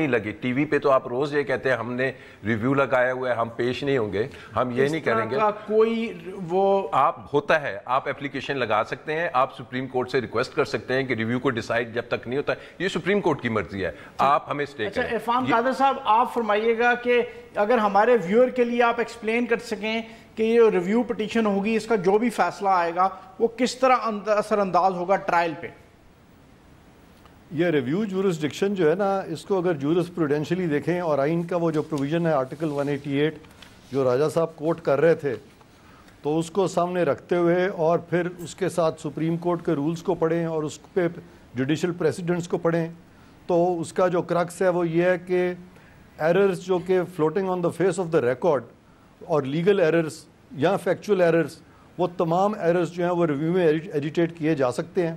لگی۔ ٹی وی پہ تو آپ روز یہ کہتے ہیں ہم نے ریویو لگایا ہوا ہے، ہم پیش نہیں ہوں گے، ہم یہ نہیں کریں گے۔ کوئی وہ آپ ہوتا ہے، آپ اپلیکیشن لگا سکتے ہیں، آپ سپریم کورٹ سے ریکویسٹ کر سکتے ہیں کہ ریویو کو ڈیسائیڈ جب تک نہیں ہوتا ہے، یہ سپریم کورٹ کی مرضی ہے، آپ ہمیں سٹے کریں۔ عرفان قادر صاحب آپ فرمائیے گا کہ اگر ہمارے ویور کے لیے آپ ایکسپلین کر سکیں کہ یہ ریویو پٹیشن ہوگی، اس کا جو بھی فیصلہ آئے گا وہ کس طرح اثر انداز ہوگا ٹرائل پہ؟ یہ ریویو جورسڈکشن جو ہے نا، اس کو اگر جورسپروڈینشلی دیکھیں اور آئین کا وہ جو پروویژن ہے آرٹیکل 188 جو راجہ صاحب کوٹ کر رہے تھے، تو اس کو سامنے رکھتے ہوئے اور پھر اس کے ساتھ سپریم کورٹ کے رولز کو پڑھیں اور اس پہ جوڈیشل پریسیڈنٹس کو پڑھیں، تو اس کا جو کرکس ہے وہ یہ ہے کہ ایررز جو کہ floating on the face of the record اور لیگل ایررز یا فیکچول ایررز، وہ تمام ایررز جو ہیں وہ ریویو میں ایجیٹیٹ کیے جا سکتے ہیں۔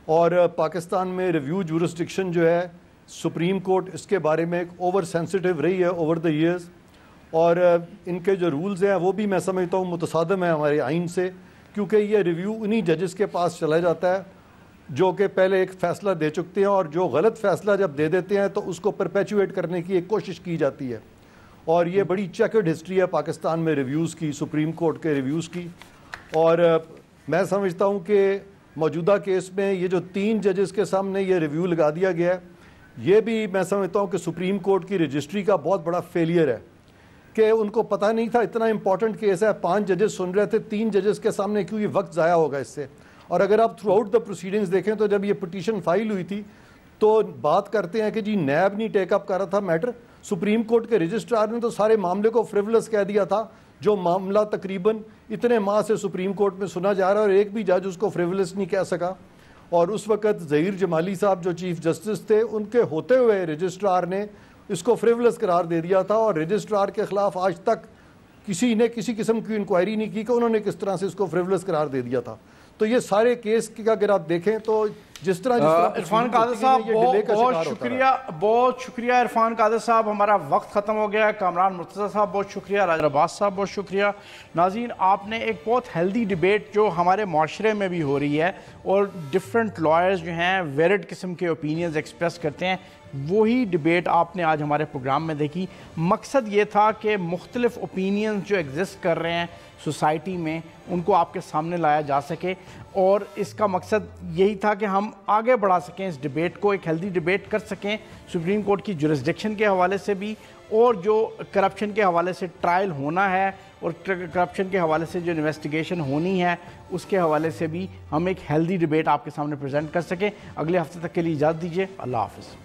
اور پاکستان میں ریویو جورسڈکشن جو ہے سپریم کورٹ اس کے بارے میں ایک اوور سینسٹیو رہی ہے اوور دا ایئرز، اور ان کے جو رولز ہیں وہ بھی میں سمجھتا ہوں متصادم ہے ہمارے آئین سے، کیونکہ یہ ریویو انہی ججز کے پاس چلا جاتا ہے جو کہ پہلے ایک فیصلہ دے چکتے ہیں، اور جو غلط فیصلہ جب دے دیتے ہیں تو اس کو پرپیچویٹ کرنے کی ایک کوشش کی جاتی ہے، اور یہ بڑی چیکرڈ ہسٹری ہے پاکستان میں ریویوز کی، سپریم کورٹ کے ریویوز کی۔ اور میں سمجھتا ہوں کہ موجودہ کیس میں یہ جو 3 ججز کے سامنے یہ ریویو لگا دیا گیا ہے، یہ بھی میں سمجھتا ہوں کہ سپریم کورٹ کی رجسٹری کا بہت بڑا فیلئر ہے کہ ان کو پتہ نہیں تھا اتنا امپورٹنٹ کیس ہے، 5 ججز سن رہے تھے، 3 ججز کے سامنے کیوں یہ وقت ضائع ہوگا اس سے۔ اور اگر آپ تھرو آؤٹ دا پروسیڈنگز دیکھیں تو جب یہ پٹیشن فائل ہوئی تھی تو بات کرتے ہیں کہ جی نیب نہیں ٹیک اپ کر رہا تھا میٹر، سپریم کورٹ کے رجسٹرار نے تو سارے معاملے کو فریولس کہہ دیا تھا، جو معاملہ تقریباً اتنے ماہ سے سپریم کورٹ میں سنا جا رہا ہے اور ایک بھی جج اس کو فریولس نہیں کہہ سکا۔ اور اس وقت ظہیر جمالی صاحب جو چیف جسٹس تھے، ان کے ہوتے ہوئے رجسٹرار نے اس کو فریولس قرار دے دیا تھا، اور رجسٹرار کے خلاف آج تک کسی نے کسی قسم کی انکوائری نہیں کی کہ انہوں نے کس طرح سے اس کو فریولس قرار دے دیا تھا۔ تو یہ سارے کیس کا اگر آپ دیکھیں تو جس طرح عرفان قادر صاحب بہت شکریہ عرفان قادر صاحب، ہمارا وقت ختم ہو گیا ہے۔ کامران مرتضیٰ صاحب بہت شکریہ، راجہ عباس صاحب بہت شکریہ۔ ناظرین، آپ نے ایک بہت ہیلدی ڈیبیٹ جو ہمارے معاشرے میں بھی ہو رہی ہے اور ڈفرینٹ لائرز جو ہیں ویرڈ قسم کے اوپینینز ایکسپریس کرتے ہیں، وہی ڈیبیٹ آپ نے آج ہمارے پروگرام میں دیکھی۔ مقصد یہ تھا کہ مختلف اوپینینز جو ایگزسٹ کر رہے ہیں سوسائٹی میں ان کو آپ کے سامنے لایا جا سکے، اور اس کا مقصد یہی تھا کہ ہم آگے بڑھا سکیں اس ڈیبیٹ کو، ایک ہیلدی ڈیبیٹ کر سکیں سپریم کورٹ کی جورسڈکشن کے حوالے سے بھی، اور جو کرپشن کے حوالے سے ٹرائل ہونا ہے اور کرپشن کے حوالے سے جو انویسٹیگیشن ہونی ہے اس کے حوالے سے بھی ہم ایک ہیلدی ڈیبیٹ آپ کے سامنے پریزنٹ کر سکیں۔ اگلے ہفتے تک کے لیے اجازت دیجیے، اللہ حافظ۔